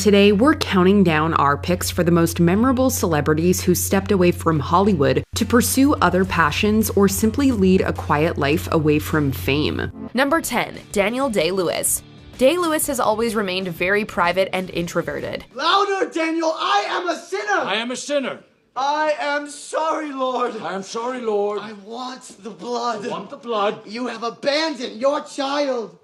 today we're counting down our picks for the most memorable celebrities who stepped away from Hollywood to pursue other passions or simply lead a quiet life away from fame. Number 10. Daniel Day-Lewis. Day-Lewis has always remained very private and introverted. Louder, Daniel! I am a sinner! I am a sinner. I am sorry, Lord. I am sorry, Lord. I want the blood. I want the blood. You have abandoned your child.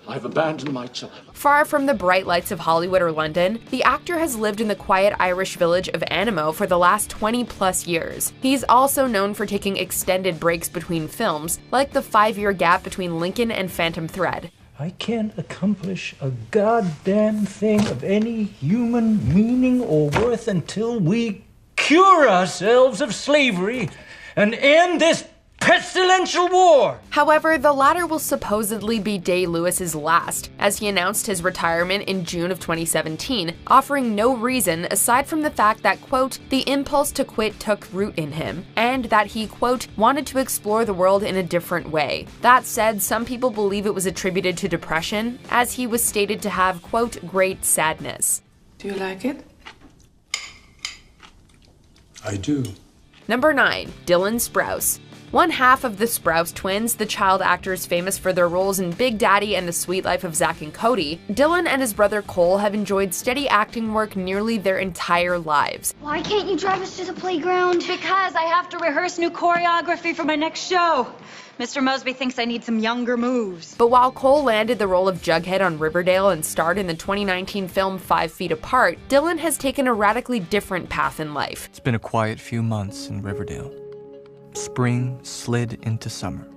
I've abandoned my child. Far from the bright lights of Hollywood or London, the actor has lived in the quiet Irish village of Animo for the last 20+ years. He's also known for taking extended breaks between films, like the 5-year gap between Lincoln and Phantom Thread. I can't accomplish a goddamn thing of any human meaning or worth until we cure ourselves of slavery and end this pestilential war! However, the latter will supposedly be Day-Lewis's last, as he announced his retirement in June of 2017, offering no reason aside from the fact that, quote, the impulse to quit took root in him, and that he, quote, wanted to explore the world in a different way. That said, some people believe it was attributed to depression, as he was stated to have, quote, great sadness. Do you like it? I do. Number 9. Dylan Sprouse. One half of the Sprouse twins, the child actors famous for their roles in Big Daddy and The Sweet Life of Zack and Cody, Dylan and his brother Cole have enjoyed steady acting work nearly their entire lives. Why can't you drive us to the playground? Because I have to rehearse new choreography for my next show. Mr. Mosby thinks I need some younger moves. But while Cole landed the role of Jughead on Riverdale and starred in the 2019 film 5 Feet Apart, Dylan has taken a radically different path in life. It's been a quiet few months in Riverdale. Spring slid into summer,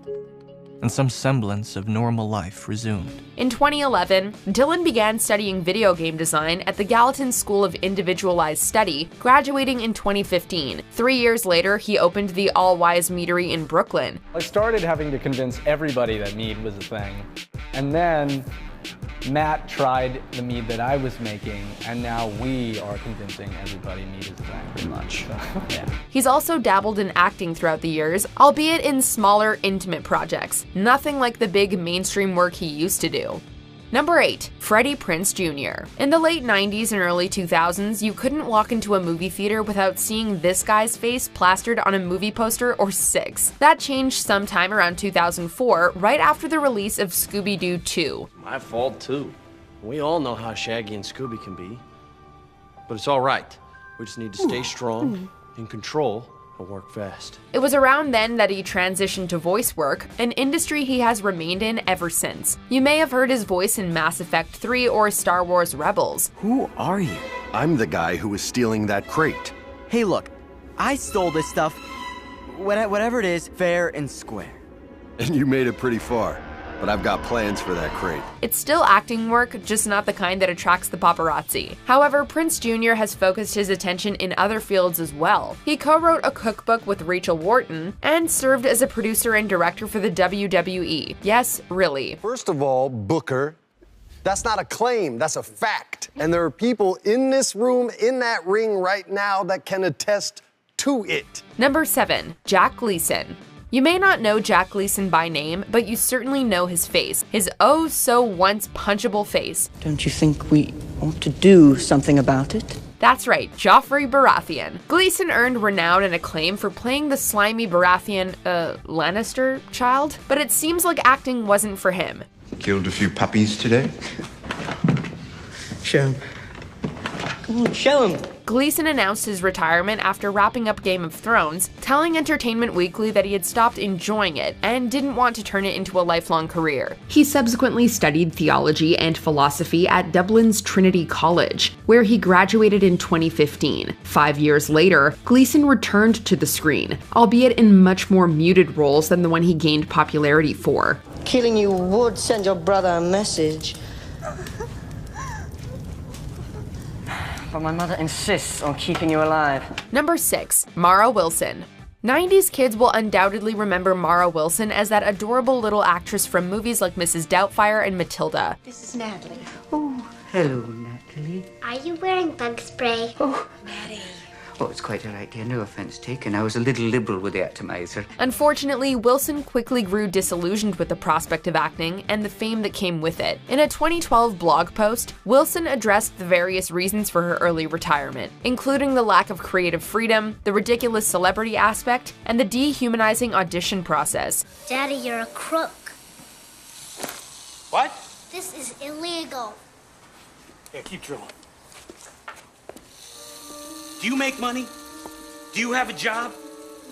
and some semblance of normal life resumed. In 2011, Dylan began studying video game design at the Gallatin School of Individualized Study, graduating in 2015. 3 years later, he opened the All Wise Meadery in Brooklyn. I started having to convince everybody that mead was a thing, and then Matt tried the mead that I was making, and now we are convincing everybody mead is a thing, pretty much. So, yeah. He's also dabbled in acting throughout the years, albeit in smaller, intimate projects. Nothing like the big mainstream work he used to do. Number 8. Freddie Prinze Jr. In the late 90s and early 2000s, you couldn't walk into a movie theater without seeing this guy's face plastered on a movie poster or 6. That changed sometime around 2004, right after the release of Scooby-Doo 2. My fault too. We all know how Shaggy and Scooby can be. But it's all right. We just need to stay strong, in control, and work fast. It was around then that he transitioned to voice work, an industry he has remained in ever since. You may have heard his voice in Mass Effect 3 or Star Wars Rebels. Who are you? I'm the guy who was stealing that crate. Hey look, I stole this stuff, whatever it is, fair and square. And you made it pretty far. But I've got plans for that crate. It's still acting work, just not the kind that attracts the paparazzi. However, Prinze Jr. has focused his attention in other fields as well. He co-wrote a cookbook with Rachel Wharton and served as a producer and director for the WWE. Yes, really. First of all, Booker, that's not a claim, that's a fact. And there are people in this room, in that ring right now that can attest to it. Number 7. Jack Gleeson. You may not know Jack Gleeson by name, but you certainly know his face. His oh-so-once punchable face. Don't you think we ought to do something about it? That's right, Joffrey Baratheon. Gleeson earned renown and acclaim for playing the slimy Baratheon, Lannister child, but it seems like acting wasn't for him. Killed a few puppies today? Show him. Come on, show him. Gleeson announced his retirement after wrapping up Game of Thrones, telling Entertainment Weekly that he had stopped enjoying it and didn't want to turn it into a lifelong career. He subsequently studied theology and philosophy at Dublin's Trinity College, where he graduated in 2015. 5 years later, Gleeson returned to the screen, albeit in much more muted roles than the one he gained popularity for. Killing you would send your brother a message. But my mother insists on keeping you alive. Number 6. Mara Wilson. 90s kids will undoubtedly remember Mara Wilson as that adorable little actress from movies like Mrs. Doubtfire and Matilda. This is Natalie. Oh, hello, Natalie. Are you wearing bug spray? Oh, Maddie. Oh, it's quite an idea. No offense taken. I was a little liberal with the atomizer. Unfortunately, Wilson quickly grew disillusioned with the prospect of acting and the fame that came with it. In a 2012 blog post, Wilson addressed the various reasons for her early retirement, including the lack of creative freedom, the ridiculous celebrity aspect, and the dehumanizing audition process. Daddy, you're a crook. What? This is illegal. Yeah, keep drilling. Do you make money? Do you have a job?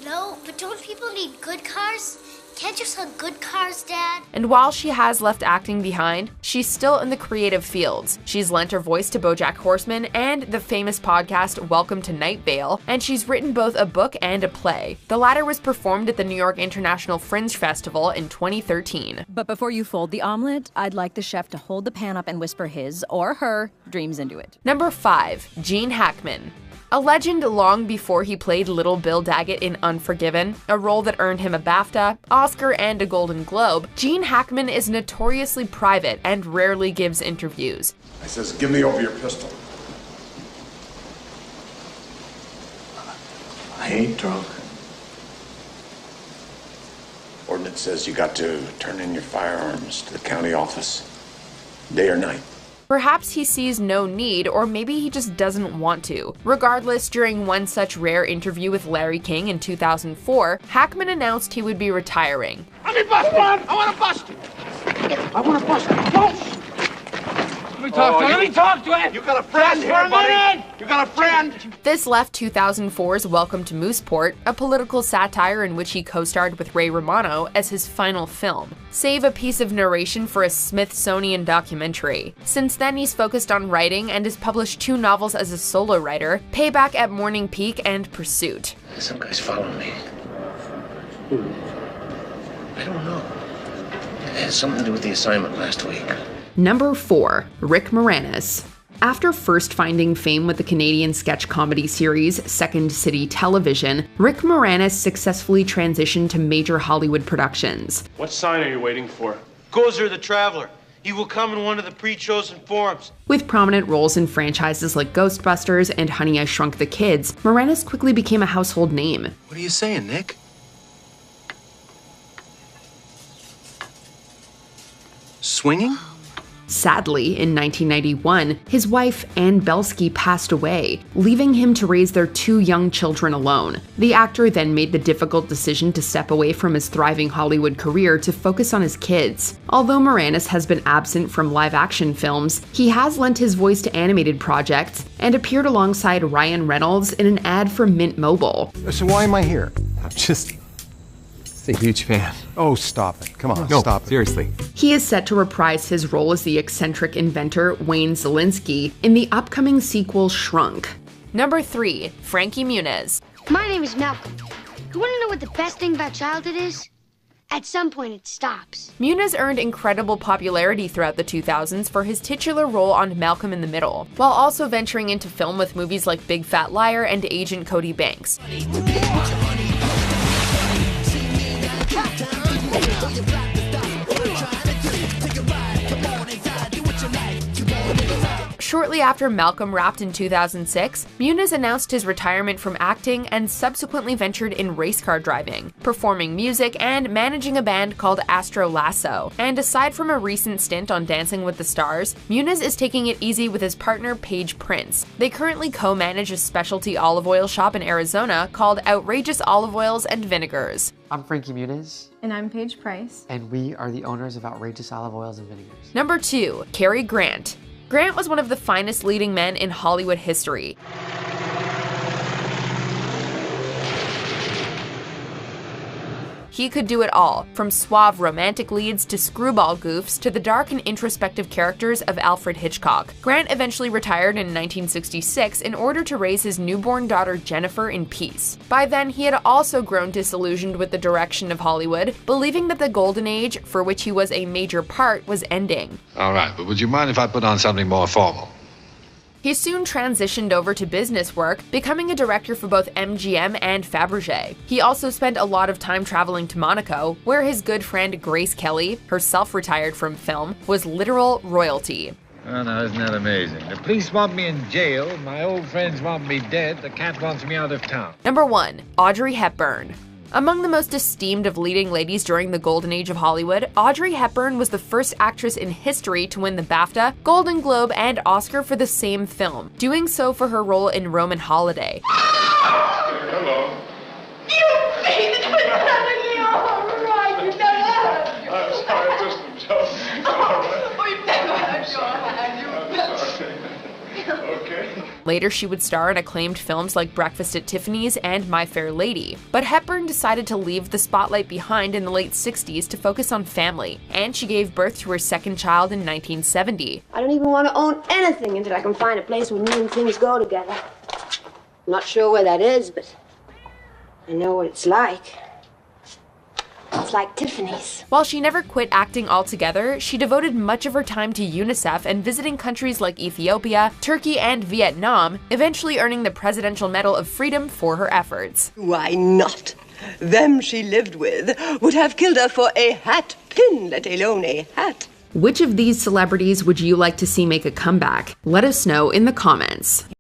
No, but don't people need good cars? Can't you sell good cars, Dad? And while she has left acting behind, she's still in the creative fields. She's lent her voice to BoJack Horseman and the famous podcast Welcome to Night Vale, and she's written both a book and a play. The latter was performed at the New York International Fringe Festival in 2013. But before you fold the omelet, I'd like the chef to hold the pan up and whisper his, or her, dreams into it. Number 5. Gene Hackman. A legend long before he played Little Bill Daggett in Unforgiven, a role that earned him a BAFTA, Oscar, and a Golden Globe, Gene Hackman is notoriously private and rarely gives interviews. I says, give me over your pistol. I ain't drunk. Ordinance says you got to turn in your firearms to the county office, day or night. Perhaps he sees no need, or maybe he just doesn't want to. Regardless, during one such rare interview with Larry King in 2004, Hackman announced he would be retiring. Let me bust one! I want to bust it! I want to bust it! Don't! Let me talk to it! You got a friend here, buddy! You got a friend! This left 2004's Welcome to Mooseport, a political satire in which he co-starred with Ray Romano, as his final film, save a piece of narration for a Smithsonian documentary. Since then, he's focused on writing and has published 2 novels as a solo writer, Payback at Morning Peak and Pursuit. Some guy's following me. Who? I don't know. It has something to do with the assignment last week. Number 4. Rick Moranis. After first finding fame with the Canadian sketch comedy series Second City Television, Rick Moranis successfully transitioned to major Hollywood productions. What sign are you waiting for? Gozer the Traveler. He will come in one of the pre-chosen forms. With prominent roles in franchises like Ghostbusters and Honey, I Shrunk the Kids, Moranis quickly became a household name. What are you saying, Nick? Swinging? Sadly, in 1991, his wife, Ann Belsky, passed away, leaving him to raise their 2 young children alone. The actor then made the difficult decision to step away from his thriving Hollywood career to focus on his kids. Although Moranis has been absent from live-action films, he has lent his voice to animated projects and appeared alongside Ryan Reynolds in an ad for Mint Mobile. So why am I here? I'm just a huge fan. Oh, stop it. Come on, No, stop it. seriously. He is set to reprise his role as the eccentric inventor Wayne Zelinsky in the upcoming sequel Shrunk. Number 3. Frankie Muniz. My name is Malcolm. You want to know what the best thing about childhood is? At some point, it stops. Muniz earned incredible popularity throughout the 2000s for his titular role on Malcolm in the Middle, while also venturing into film with movies like Big Fat Liar and Agent Cody Banks. Shortly after Malcolm wrapped in 2006, Muniz announced his retirement from acting and subsequently ventured in race car driving, performing music, and managing a band called Astro Lasso. And aside from a recent stint on Dancing with the Stars, Muniz is taking it easy with his partner Paige Prince. They currently co-manage a specialty olive oil shop in Arizona called Outrageous Olive Oils and Vinegars. I'm Frankie Muniz. And I'm Paige Price. And we are the owners of Outrageous Olive Oils and Vinegars. Number 2. Cary Grant. Grant was one of the finest leading men in Hollywood history. He could do it all, from suave romantic leads to screwball goofs to the dark and introspective characters of Alfred Hitchcock. Grant eventually retired in 1966 in order to raise his newborn daughter Jennifer in peace. By then, he had also grown disillusioned with the direction of Hollywood, believing that the golden age, for which he was a major part, was ending. All right, but would you mind if I put on something more formal? He soon transitioned over to business work, becoming a director for both MGM and Fabergé. He also spent a lot of time traveling to Monaco, where his good friend Grace Kelly, herself retired from film, was literal royalty. Oh, no, isn't that amazing? The police want me in jail, my old friends want me dead, the cat wants me out of town. Number 1. Audrey Hepburn. Among the most esteemed of leading ladies during the golden age of Hollywood, Audrey Hepburn was the first actress in history to win the BAFTA, Golden Globe, and Oscar for the same film, doing so for her role in Roman Holiday. Hello. You made it perfectly all right. You never had your I'm sorry, just a joke. We've never had your hand. Okay. Later, she would star in acclaimed films like Breakfast at Tiffany's and My Fair Lady. But Hepburn decided to leave the spotlight behind in the late 60s to focus on family, and she gave birth to her second child in 1970. I don't even want to own anything until I can find a place where me and things go together. I'm not sure where that is, but I know what it's like. It's like Tiffany's. While she never quit acting altogether, she devoted much of her time to UNICEF and visiting countries like Ethiopia, Turkey, and Vietnam, eventually earning the Presidential Medal of Freedom for her efforts. Why not? Them she lived with would have killed her for a hat pin, let alone a hat. Which of these celebrities would you like to see make a comeback? Let us know in the comments.